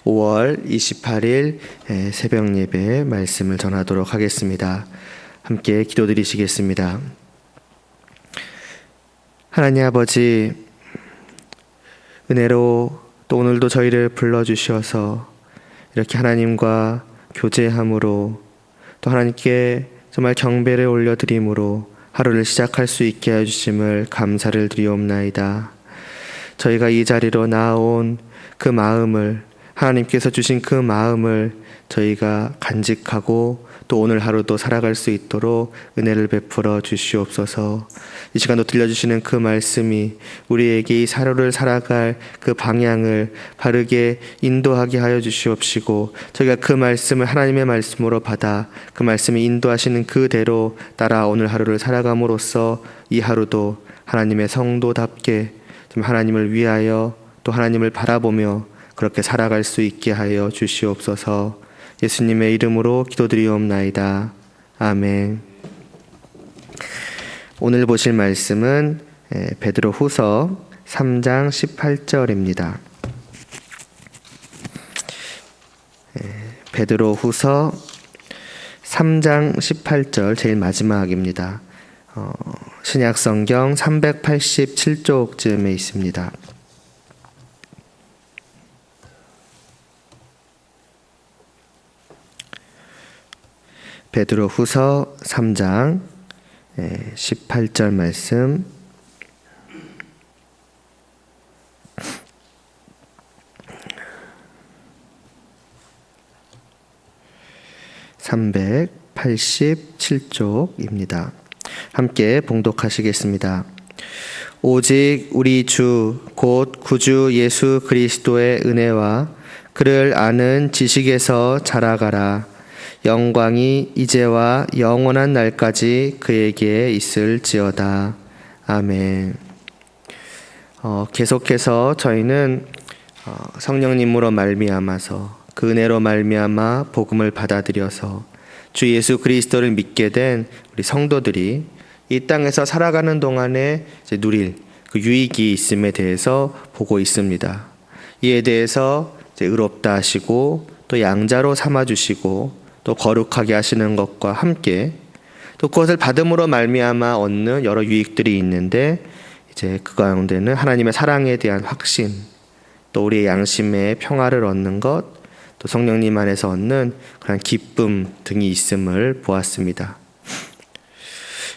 5월 28일 새벽 예배 말씀을 전하도록 하겠습니다. 함께 기도드리시겠습니다. 하나님 아버지, 은혜로 또 오늘도 저희를 불러주셔서 이렇게 하나님과 교제함으로 또 하나님께 정말 경배를 올려드림으로 하루를 시작할 수 있게 해주심을 감사를 드리옵나이다. 저희가 이 자리로 나아온 그 마음을, 하나님께서 주신 그 마음을 저희가 간직하고 또 오늘 하루도 살아갈 수 있도록 은혜를 베풀어 주시옵소서. 이 시간도 들려주시는 그 말씀이 우리에게 이 하루를 살아갈 그 방향을 바르게 인도하게 하여 주시옵시고, 저희가 그 말씀을 하나님의 말씀으로 받아 그 말씀이 인도하시는 그대로 따라 오늘 하루를 살아감으로써 이 하루도 하나님의 성도답게 좀 하나님을 위하여 또 하나님을 바라보며 그렇게 살아갈 수 있게 하여 주시옵소서. 예수님의 이름으로 기도드리옵나이다. 아멘. 오늘 보실 말씀은 베드로 후서 3장 18절입니다. 베드로 후서 3장 18절 제일 마지막입니다. 신약성경 387쪽쯤에 있습니다. 베드로 후서 3장 18절 말씀. (387쪽입니다) 함께 봉독하시겠습니다. 오직 우리 주 곧 구주 예수 그리스도의 은혜와 그를 아는 지식에서 자라가라. 영광이 이제와 영원한 날까지 그에게 있을지어다. 아멘. 계속해서 저희는 성령님으로 말미암아서 그 은혜로 말미암아 복음을 받아들여서 주 예수 그리스도를 믿게 된 우리 성도들이 이 땅에서 살아가는 동안에 이제 누릴 그 유익이 있음에 대해서 보고 있습니다. 이에 대해서 이제 의롭다 하시고 또 양자로 삼아주시고 또 거룩하게 하시는 것과 함께 또 그것을 받음으로 말미암아 얻는 여러 유익들이 있는데, 이제 그 가운데는 하나님의 사랑에 대한 확신, 또 우리의 양심의 평화를 얻는 것, 또 성령님 안에서 얻는 그런 기쁨 등이 있음을 보았습니다.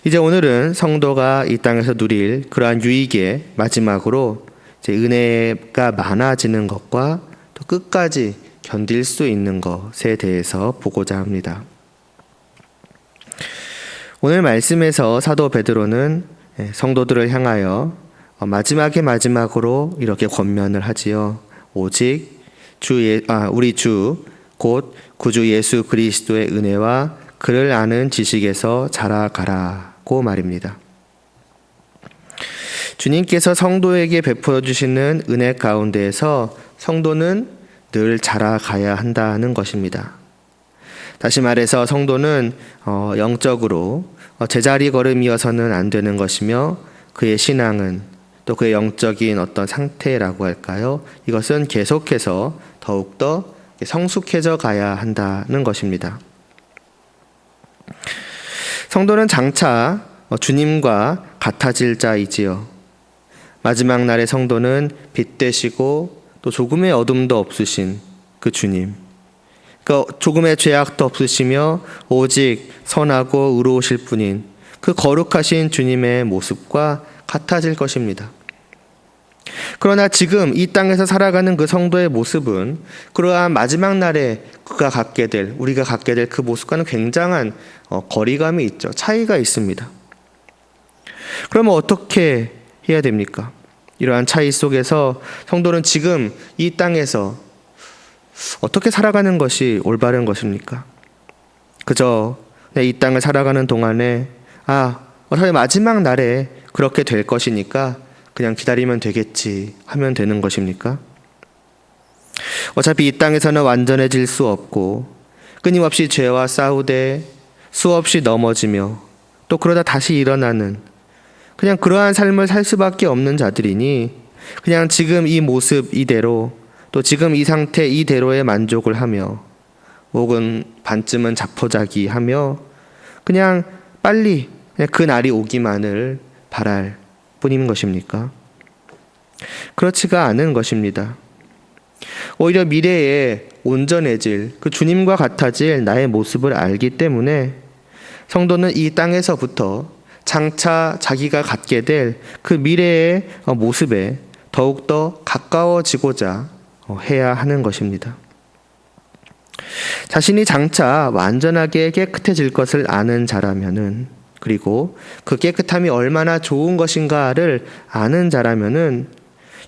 이제 오늘은 성도가 이 땅에서 누릴 그러한 유익의 마지막으로 이제 은혜가 많아지는 것과 또 끝까지 견딜 수 있는 것에 대해서 보고자 합니다. 오늘 말씀에서 사도 베드로는 성도들을 향하여 마지막으로 이렇게 권면을 하지요. 오직 우리 주 곧 구주 예수 그리스도의 은혜와 그를 아는 지식에서 자라가라고 말입니다. 주님께서 성도에게 베풀어 주시는 은혜 가운데에서 성도는 늘 자라가야 한다는 것입니다. 다시 말해서 성도는 영적으로 제자리 걸음이어서는 안 되는 것이며, 그의 신앙은 또 그의 영적인 어떤 상태라고 할까요? 이것은 계속해서 더욱더 성숙해져 가야 한다는 것입니다. 성도는 장차 주님과 같아질 자이지요. 마지막 날의 성도는 빛 되시고 또 조금의 어둠도 없으신 그 주님, 그 조금의 죄악도 없으시며 오직 선하고 의로우실 분인 그 거룩하신 주님의 모습과 같아질 것입니다. 그러나 지금 이 땅에서 살아가는 그 성도의 모습은 그러한 마지막 날에 우리가 갖게 될 그 모습과는 굉장한 거리감이 있죠. 차이가 있습니다. 그러면 어떻게 해야 됩니까? 이러한 차이 속에서 성도는 지금 이 땅에서 어떻게 살아가는 것이 올바른 것입니까? 그저 이 땅을 살아가는 동안에 어차피 마지막 날에 그렇게 될 것이니까 그냥 기다리면 되겠지 하면 되는 것입니까? 어차피 이 땅에서는 완전해질 수 없고 끊임없이 죄와 싸우되 수없이 넘어지며 또 그러다 다시 일어나는 그냥 그러한 삶을 살 수밖에 없는 자들이니 그냥 지금 이 모습 이대로 또 지금 이 상태 이대로에 만족을 하며 혹은 반쯤은 자포자기하며 그냥 빨리 그냥 그 날이 오기만을 바랄 뿐인 것입니까? 그렇지가 않은 것입니다. 오히려 미래에 온전해질 그 주님과 같아질 나의 모습을 알기 때문에 성도는 이 땅에서부터 장차 자기가 갖게 될 그 미래의 모습에 더욱더 가까워지고자 해야 하는 것입니다. 자신이 장차 완전하게 깨끗해질 것을 아는 자라면은, 그리고 그 깨끗함이 얼마나 좋은 것인가를 아는 자라면은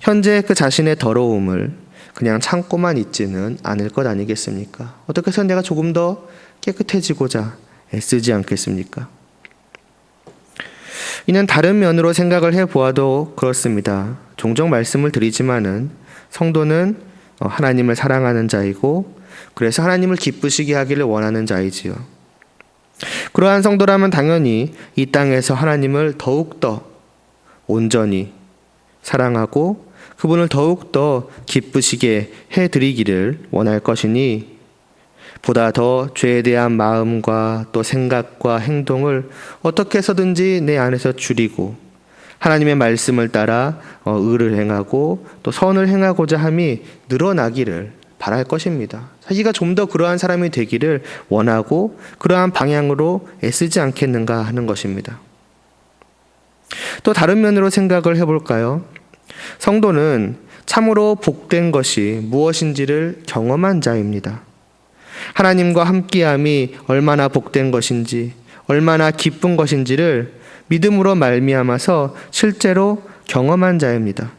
현재 그 자신의 더러움을 그냥 참고만 있지는 않을 것 아니겠습니까? 어떻게 해서 내가 조금 더 깨끗해지고자 애쓰지 않겠습니까? 이는 다른 면으로 생각을 해보아도 그렇습니다. 종종 말씀을 드리지만은 성도는 하나님을 사랑하는 자이고 그래서 하나님을 기쁘시게 하기를 원하는 자이지요. 그러한 성도라면 당연히 이 땅에서 하나님을 더욱더 온전히 사랑하고 그분을 더욱더 기쁘시게 해드리기를 원할 것이니 보다 더 죄에 대한 마음과 또 생각과 행동을 어떻게 해서든지 내 안에서 줄이고 하나님의 말씀을 따라 의를 행하고 또 선을 행하고자 함이 늘어나기를 바랄 것입니다. 자기가 좀 더 그러한 사람이 되기를 원하고 그러한 방향으로 애쓰지 않겠는가 하는 것입니다. 또 다른 면으로 생각을 해볼까요? 성도는 참으로 복된 것이 무엇인지를 경험한 자입니다. 하나님과 함께함이 얼마나 복된 것인지, 얼마나 기쁜 것인지를 믿음으로 말미암아서 실제로 경험한 자입니다.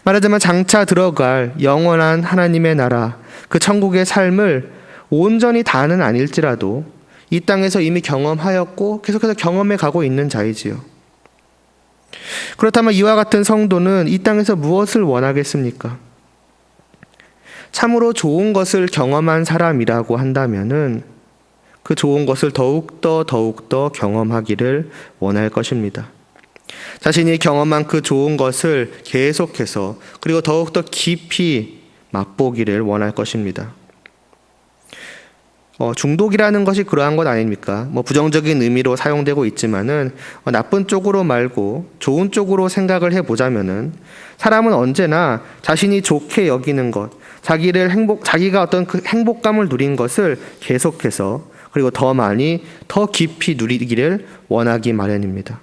말하자면 장차 들어갈 영원한 하나님의 나라, 그 천국의 삶을 온전히 다는 아닐지라도 이 땅에서 이미 경험하였고 계속해서 경험해 가고 있는 자이지요. 그렇다면 이와 같은 성도는 이 땅에서 무엇을 원하겠습니까? 참으로 좋은 것을 경험한 사람이라고 한다면은 그 좋은 것을 더욱더 경험하기를 원할 것입니다. 자신이 경험한 그 좋은 것을 계속해서 그리고 더욱더 깊이 맛보기를 원할 것입니다. 중독이라는 것이 그러한 것 아닙니까? 부정적인 의미로 사용되고 있지만은 나쁜 쪽으로 말고 좋은 쪽으로 생각을 해보자면은 사람은 언제나 자신이 좋게 여기는 것, 자기가 어떤 그 행복감을 누린 것을 계속해서 그리고 더 많이 더 깊이 누리기를 원하기 마련입니다.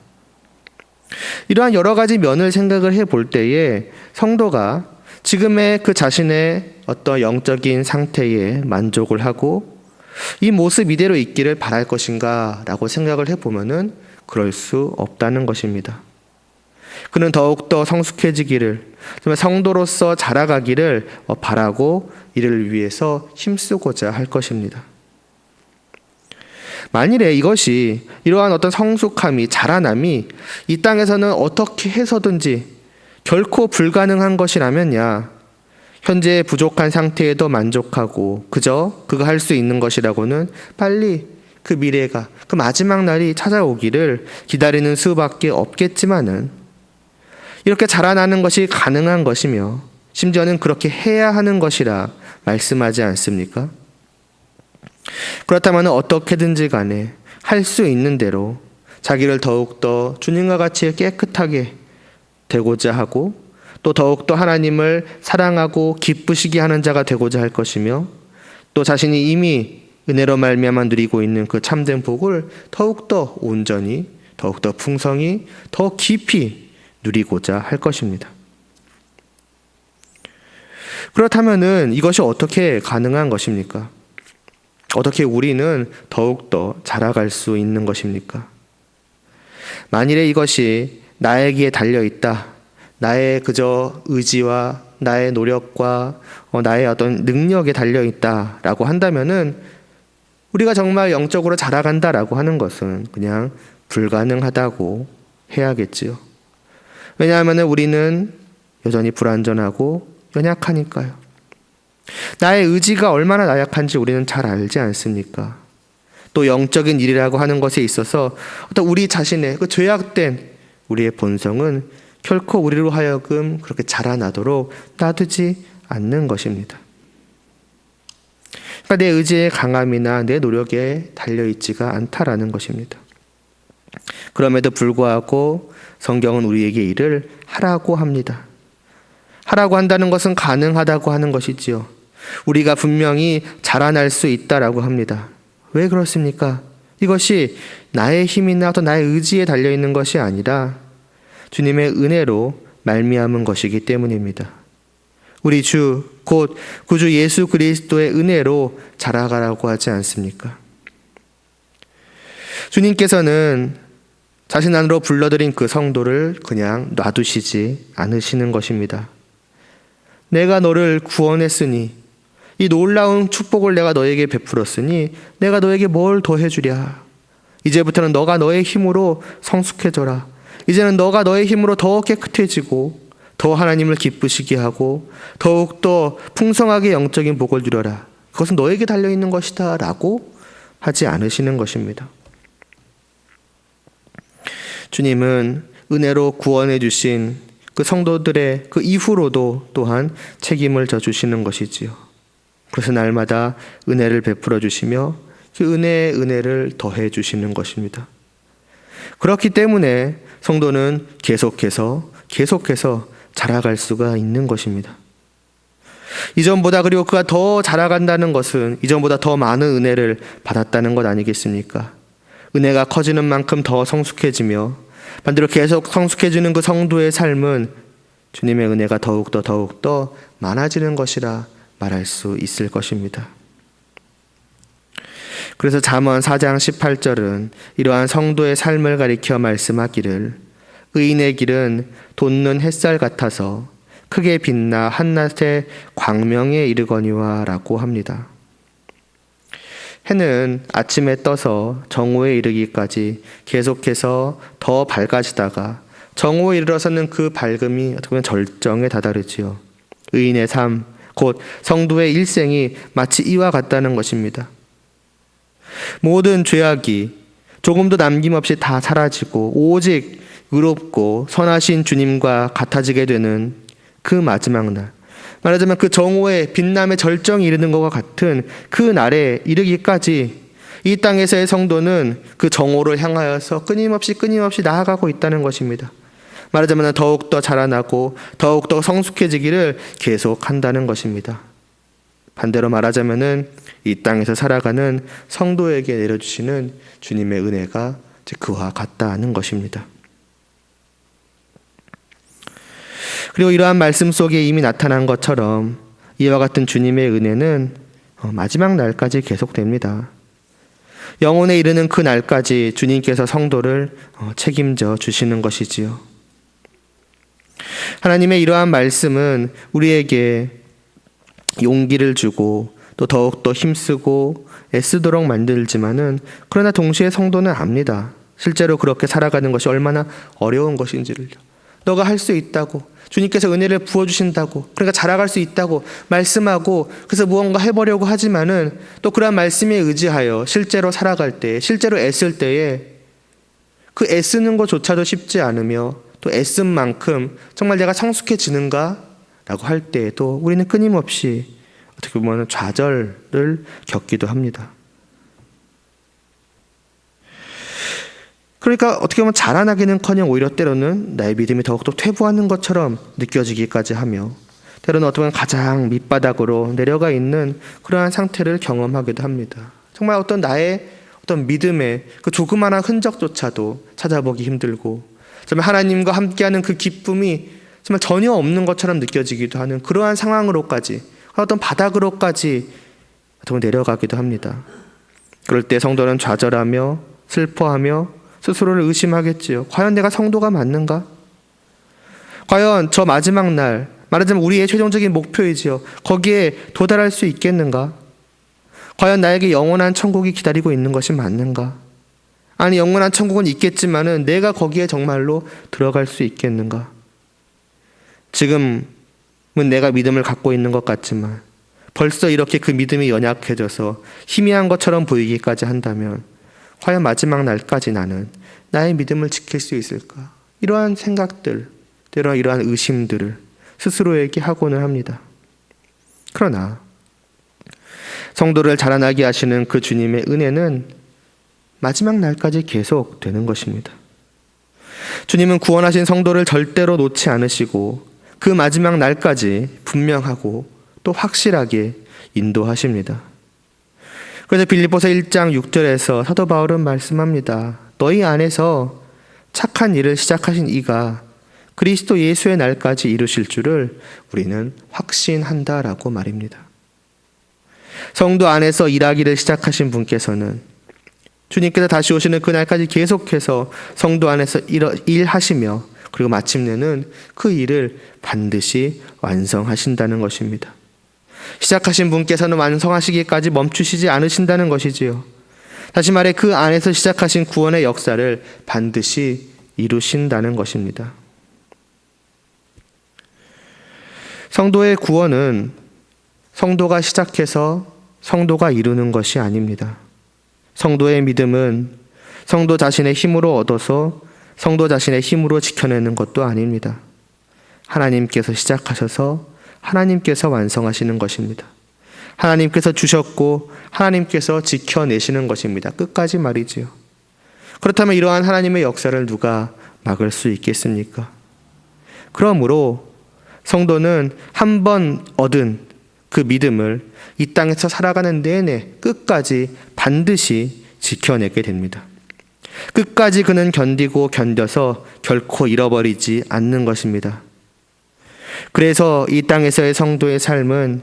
이러한 여러 가지 면을 생각을 해볼 때에 성도가 지금의 그 자신의 어떤 영적인 상태에 만족을 하고 이 모습 이대로 있기를 바랄 것인가 라고 생각을 해보면은 그럴 수 없다는 것입니다. 그는 더욱더 성숙해지기를, 정말 성도로서 자라가기를 바라고 이를 위해서 힘쓰고자 할 것입니다. 만일에 이러한 어떤 성숙함이, 자라남이 이 땅에서는 어떻게 해서든지 결코 불가능한 것이라면야 현재 부족한 상태에도 만족하고 그저 그가 할 수 있는 것이라고는 빨리 그 미래가, 그 마지막 날이 찾아오기를 기다리는 수밖에 없겠지만은 이렇게 자라나는 것이 가능한 것이며 심지어는 그렇게 해야 하는 것이라 말씀하지 않습니까? 그렇다면 어떻게든지 간에 할 수 있는 대로 자기를 더욱더 주님과 같이 깨끗하게 되고자 하고 또 더욱더 하나님을 사랑하고 기쁘시게 하는 자가 되고자 할 것이며 또 자신이 이미 은혜로 말미암아 누리고 있는 그 참된 복을 더욱더 온전히, 더욱더 풍성히, 더 깊이 누리고자 할 것입니다. 그렇다면은 이것이 어떻게 가능한 것입니까? 어떻게 우리는 더욱더 자라갈 수 있는 것입니까? 만일에 이것이 나에게 달려있다, 나의 그저 의지와 나의 노력과 나의 어떤 능력에 달려있다라고 한다면은 우리가 정말 영적으로 자라간다라고 하는 것은 그냥 불가능하다고 해야겠지요. 왜냐하면 우리는 여전히 불완전하고 연약하니까요. 나의 의지가 얼마나 나약한지 우리는 잘 알지 않습니까? 또 영적인 일이라고 하는 것에 있어서 어떤 우리 자신의 그 죄악된 우리의 본성은 결코 우리로 하여금 그렇게 자라나도록 놔두지 않는 것입니다. 그러니까 내 의지의 강함이나 내 노력에 달려있지가 않다라는 것입니다. 그럼에도 불구하고 성경은 우리에게 이를 하라고 합니다. 하라고 한다는 것은 가능하다고 하는 것이지요. 우리가 분명히 자라날 수 있다라고 합니다. 왜 그렇습니까? 이것이 나의 힘이나 또 나의 의지에 달려있는 것이 아니라 주님의 은혜로 말미암은 것이기 때문입니다. 우리 주, 곧 구주 예수 그리스도의 은혜로 자라가라고 하지 않습니까? 주님께서는 자신 안으로 불러들인 그 성도를 그냥 놔두시지 않으시는 것입니다. 내가 너를 구원했으니, 이 놀라운 축복을 내가 너에게 베풀었으니 내가 너에게 뭘 더 해주랴. 이제부터는 너가 너의 힘으로 성숙해져라. 이제는 너가 너의 힘으로 더 깨끗해지고 더 하나님을 기쁘시게 하고 더욱더 풍성하게 영적인 복을 누려라. 그것은 너에게 달려있는 것이다 라고 하지 않으시는 것입니다. 주님은 은혜로 구원해 주신 그 성도들의 그 이후로도 또한 책임을 져주시는 것이지요. 그래서 날마다 은혜를 베풀어 주시며 그 은혜에 은혜를 더해 주시는 것입니다. 그렇기 때문에 성도는 계속해서 자라갈 수가 있는 것입니다. 이전보다, 그리고 그가 더 자라간다는 것은 이전보다 더 많은 은혜를 받았다는 것 아니겠습니까? 은혜가 커지는 만큼 더 성숙해지며 반대로 계속 성숙해지는 그 성도의 삶은 주님의 은혜가 더욱더 많아지는 것이라 말할 수 있을 것입니다. 그래서 잠언 4장 18절은 이러한 성도의 삶을 가리켜 말씀하기를 의인의 길은 돋는 햇살 같아서 크게 빛나 한낮의 광명에 이르거니와 라고 합니다. 해는 아침에 떠서 정오에 이르기까지 계속해서 더 밝아지다가 정오에 이르러서는 그 밝음이 어떻게 보면 절정에 다다르지요. 의인의 삶, 곧 성도의 일생이 마치 이와 같다는 것입니다. 모든 죄악이 조금도 남김없이 다 사라지고 오직 의롭고 선하신 주님과 같아지게 되는 그 마지막 날, 말하자면 그 정오의 빛남의 절정이 이르는 것과 같은 그 날에 이르기까지 이 땅에서의 성도는 그 정오를 향하여서 끊임없이 나아가고 있다는 것입니다. 말하자면 더욱더 자라나고 더욱더 성숙해지기를 계속한다는 것입니다. 반대로 말하자면 이 땅에서 살아가는 성도에게 내려주시는 주님의 은혜가 그와 같다는 것입니다. 그리고 이러한 말씀 속에 이미 나타난 것처럼 이와 같은 주님의 은혜는 마지막 날까지 계속됩니다. 영혼에 이르는 그 날까지 주님께서 성도를 책임져 주시는 것이지요. 하나님의 이러한 말씀은 우리에게 용기를 주고 또 더욱더 힘쓰고 애쓰도록 만들지만은, 그러나 동시에 성도는 압니다. 실제로 그렇게 살아가는 것이 얼마나 어려운 것인지를. 너가 할 수 있다고, 주님께서 은혜를 부어주신다고, 그러니까 자라갈 수 있다고 말씀하고 그래서 무언가 해보려고 하지만은 또 그러한 말씀에 의지하여 실제로 살아갈 때, 실제로 애쓸 때에 그 애쓰는 것조차도 쉽지 않으며 또 애쓴 만큼 정말 내가 성숙해지는가? 라고 할 때에도 우리는 끊임없이 어떻게 보면 좌절을 겪기도 합니다. 그러니까 어떻게 보면 자라나기는커녕 오히려 때로는 나의 믿음이 더욱더 퇴보하는 것처럼 느껴지기까지 하며, 때로는 어떻게 보면 가장 밑바닥으로 내려가 있는 그러한 상태를 경험하기도 합니다. 정말 어떤 나의 어떤 믿음의 그 조그마한 흔적조차도 찾아보기 힘들고, 정말 하나님과 함께하는 그 기쁨이 정말 전혀 없는 것처럼 느껴지기도 하는 그러한 상황으로까지, 어떤 바닥으로까지 내려가기도 합니다. 그럴 때 성도는 좌절하며 슬퍼하며 스스로를 의심하겠지요. 과연 내가 성도가 맞는가? 과연 저 마지막 날, 말하자면 우리의 최종적인 목표이지요. 거기에 도달할 수 있겠는가? 과연 나에게 영원한 천국이 기다리고 있는 것이 맞는가? 아니, 영원한 천국은 있겠지만은 내가 거기에 정말로 들어갈 수 있겠는가? 지금은 내가 믿음을 갖고 있는 것 같지만 벌써 이렇게 그 믿음이 연약해져서 희미한 것처럼 보이기까지 한다면 과연 마지막 날까지 나는 나의 믿음을 지킬 수 있을까? 이러한 생각들, 때로는 이러한 의심들을 스스로에게 하고는 합니다. 그러나 성도를 자라나게 하시는 그 주님의 은혜는 마지막 날까지 계속 되는 것입니다. 주님은 구원하신 성도를 절대로 놓지 않으시고 그 마지막 날까지 분명하고 또 확실하게 인도하십니다. 그래서 빌립보서 1장 6절에서 사도 바울은 말씀합니다. 너희 안에서 착한 일을 시작하신 이가 그리스도 예수의 날까지 이루실 줄을 우리는 확신한다라고 말입니다. 성도 안에서 일하기를 시작하신 분께서는 주님께서 다시 오시는 그날까지 계속해서 성도 안에서 일하시며 그리고 마침내는 그 일을 반드시 완성하신다는 것입니다. 시작하신 분께서는 완성하시기까지 멈추시지 않으신다는 것이지요. 다시 말해 그 안에서 시작하신 구원의 역사를 반드시 이루신다는 것입니다. 성도의 구원은 성도가 시작해서 성도가 이루는 것이 아닙니다. 성도의 믿음은 성도 자신의 힘으로 얻어서 성도 자신의 힘으로 지켜내는 것도 아닙니다. 하나님께서 시작하셔서 하나님께서 완성하시는 것입니다. 하나님께서 주셨고 하나님께서 지켜내시는 것입니다. 끝까지 말이지요. 그렇다면 이러한 하나님의 역사를 누가 막을 수 있겠습니까? 그러므로 성도는 한 번 얻은 그 믿음을 이 땅에서 살아가는 내내 끝까지 반드시 지켜내게 됩니다. 끝까지 그는 견디고 견뎌서 결코 잃어버리지 않는 것입니다. 그래서 이 땅에서의 성도의 삶은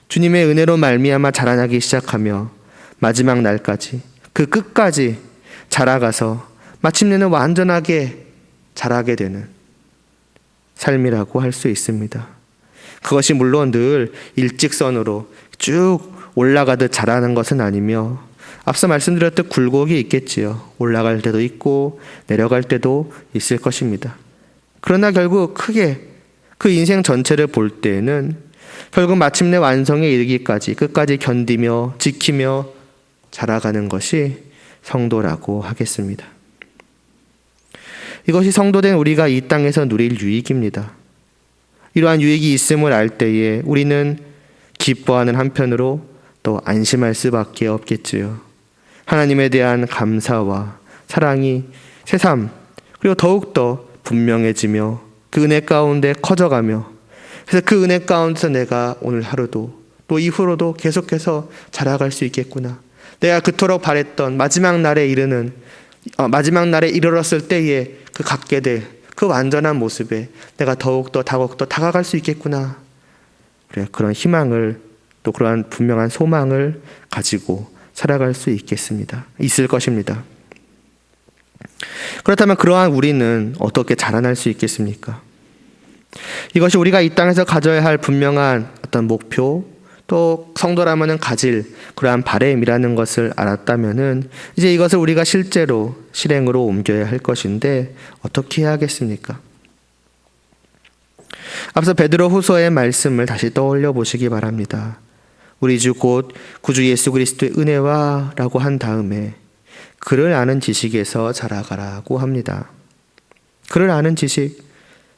주님의 은혜로 말미암아 자라나기 시작하며 마지막 날까지 그 끝까지 자라가서 마침내는 완전하게 자라게 되는 삶이라고 할 수 있습니다. 그것이 물론 늘 일직선으로 쭉 올라가듯 자라는 것은 아니며 앞서 말씀드렸듯 굴곡이 있겠지요. 올라갈 때도 있고 내려갈 때도 있을 것입니다. 그러나 결국 크게 그 인생 전체를 볼 때에는 결국 마침내 완성에 이르기까지 끝까지 견디며 지키며 자라가는 것이 성도라고 하겠습니다. 이것이 성도된 우리가 이 땅에서 누릴 유익입니다. 이러한 유익이 있음을 알 때에 우리는 기뻐하는 한편으로 또 안심할 수밖에 없겠지요. 하나님에 대한 감사와 사랑이 새삼 그리고 더욱더 분명해지며 그 은혜 가운데 커져가며 그래서 그 은혜 가운데서 내가 오늘 하루도 또 이후로도 계속해서 자라갈 수 있겠구나. 내가 그토록 바랬던 마지막 날에 이르렀을 때에 그 갖게 될 그 완전한 모습에 내가 더욱더 다가갈 수 있겠구나. 그래, 그런 희망을 또 그러한 분명한 소망을 가지고 살아갈 수 있을 것입니다. 그렇다면 그러한 우리는 어떻게 자라날 수 있겠습니까? 이것이 우리가 이 땅에서 가져야 할 분명한 어떤 목표 또 성도라면은 가질 그러한 바램이라는 것을 알았다면은 이제 이것을 우리가 실제로 실행으로 옮겨야 할 것인데 어떻게 해야겠습니까? 앞서 베드로후서의 말씀을 다시 떠올려 보시기 바랍니다. 우리 주 곧 구주 예수 그리스도의 은혜와 라고 한 다음에 그를 아는 지식에서 자라가라고 합니다. 그를 아는 지식,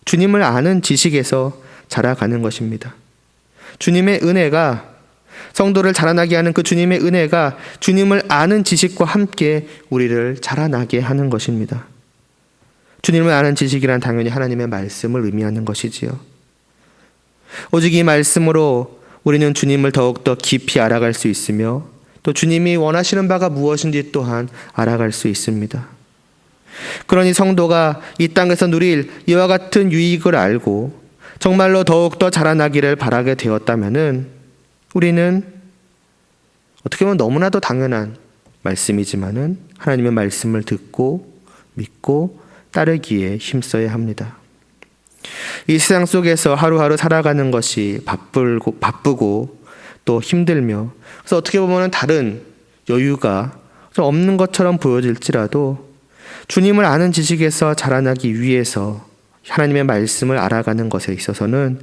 주님을 아는 지식에서 자라가는 것입니다. 주님의 은혜가 성도를 자라나게 하는 그 주님의 은혜가 주님을 아는 지식과 함께 우리를 자라나게 하는 것입니다. 주님을 아는 지식이란 당연히 하나님의 말씀을 의미하는 것이지요. 오직 이 말씀으로 우리는 주님을 더욱더 깊이 알아갈 수 있으며 또 주님이 원하시는 바가 무엇인지 또한 알아갈 수 있습니다. 그러니 성도가 이 땅에서 누릴 이와 같은 유익을 알고 정말로 더욱더 자라나기를 바라게 되었다면은 우리는 어떻게 보면 너무나도 당연한 말씀이지만은 하나님의 말씀을 듣고 믿고 따르기에 힘써야 합니다. 이 세상 속에서 하루하루 살아가는 것이 바쁘고 또 힘들며 그래서 어떻게 보면 다른 여유가 좀 없는 것처럼 보여질지라도 주님을 아는 지식에서 자라나기 위해서 하나님의 말씀을 알아가는 것에 있어서는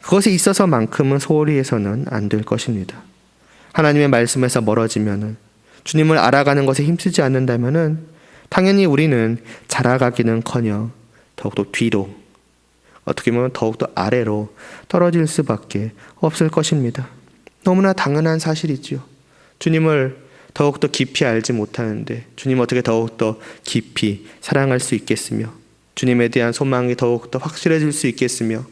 그것에 있어서만큼은 소홀히 해서는 안 될 것입니다. 하나님의 말씀에서 멀어지면은 주님을 알아가는 것에 힘쓰지 않는다면은 당연히 우리는 자라가기는커녕 더욱더 뒤로 어떻게 보면 더욱더 아래로 떨어질 수밖에 없을 것입니다. 너무나 당연한 사실이지요. 주님을 더욱더 깊이 알지 못하는데 주님 어떻게 더욱더 깊이 사랑할 수 있겠으며 주님에 대한 소망이 더욱더 확실해질 수 있겠으며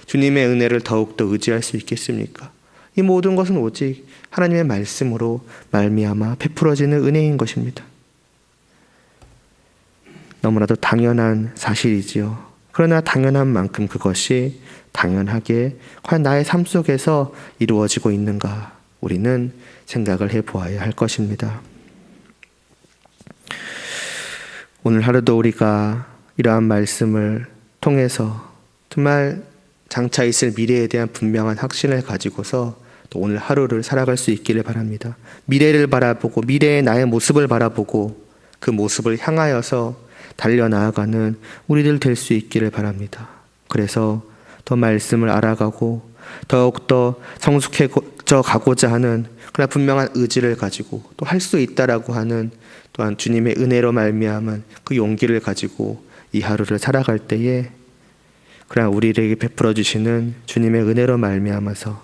주님의 은혜를 더욱더 의지할 수 있겠습니까? 이 모든 것은 오직 하나님의 말씀으로 말미암아 베풀어지는 은혜인 것입니다. 너무나도 당연한 사실이지요. 그러나 당연한 만큼 그것이 당연하게 과연 나의 삶 속에서 이루어지고 있는가 우리는 생각을 해보아야 할 것입니다. 오늘 하루도 우리가 이러한 말씀을 통해서 정말 장차 있을 미래에 대한 분명한 확신을 가지고서 또 오늘 하루를 살아갈 수 있기를 바랍니다. 미래를 바라보고 미래의 나의 모습을 바라보고 그 모습을 향하여서 달려나아가는 우리들 될 수 있기를 바랍니다. 그래서 더 말씀을 알아가고 더욱더 성숙해져 가고자 하는 그러나 분명한 의지를 가지고 또 할 수 있다라고 하는 또한 주님의 은혜로 말미암은 그 용기를 가지고 이 하루를 살아갈 때에 그러나 우리에게 베풀어 주시는 주님의 은혜로 말미암아서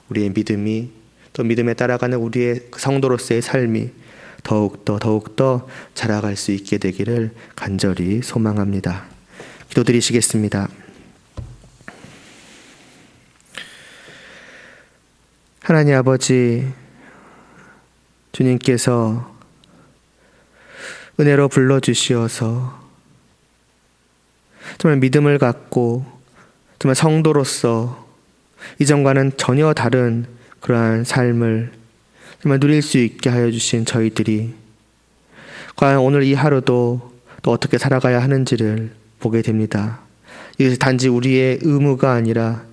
우리의 믿음이 또 믿음에 따라가는 우리의 성도로서의 삶이 더욱더 자라갈 수 있게 되기를 간절히 소망합니다. 기도드리시겠습니다. 하나님 아버지, 주님께서 은혜로 불러주시어서 정말 믿음을 갖고 정말 성도로서 이전과는 전혀 다른 그러한 삶을 정말 누릴 수 있게 하여 주신 저희들이 과연 오늘 이 하루도 또 어떻게 살아가야 하는지를 보게 됩니다. 이것이 단지 우리의 의무가 아니라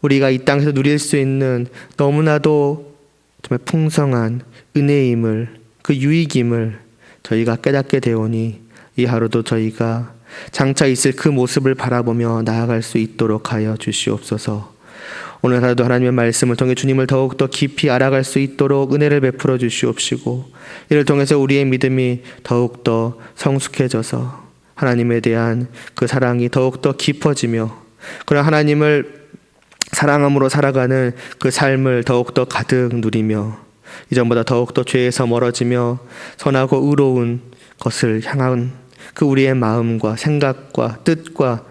우리가 이 땅에서 누릴 수 있는 너무나도 정말 풍성한 은혜임을 그 유익임을 저희가 깨닫게 되오니 이 하루도 저희가 장차 있을 그 모습을 바라보며 나아갈 수 있도록 하여 주시옵소서. 오늘 하루도 하나님의 말씀을 통해 주님을 더욱더 깊이 알아갈 수 있도록 은혜를 베풀어 주시옵시고 이를 통해서 우리의 믿음이 더욱더 성숙해져서 하나님에 대한 그 사랑이 더욱더 깊어지며 그런 하나님을 사랑함으로 살아가는 그 삶을 더욱더 가득 누리며 이전보다 더욱더 죄에서 멀어지며 선하고 의로운 것을 향한 그 우리의 마음과 생각과 뜻과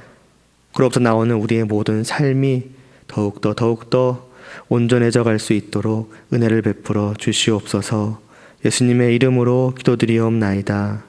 그로부터 나오는 우리의 모든 삶이 더욱더 온전해져 갈 수 있도록 은혜를 베풀어 주시옵소서. 예수님의 이름으로 기도드리옵나이다.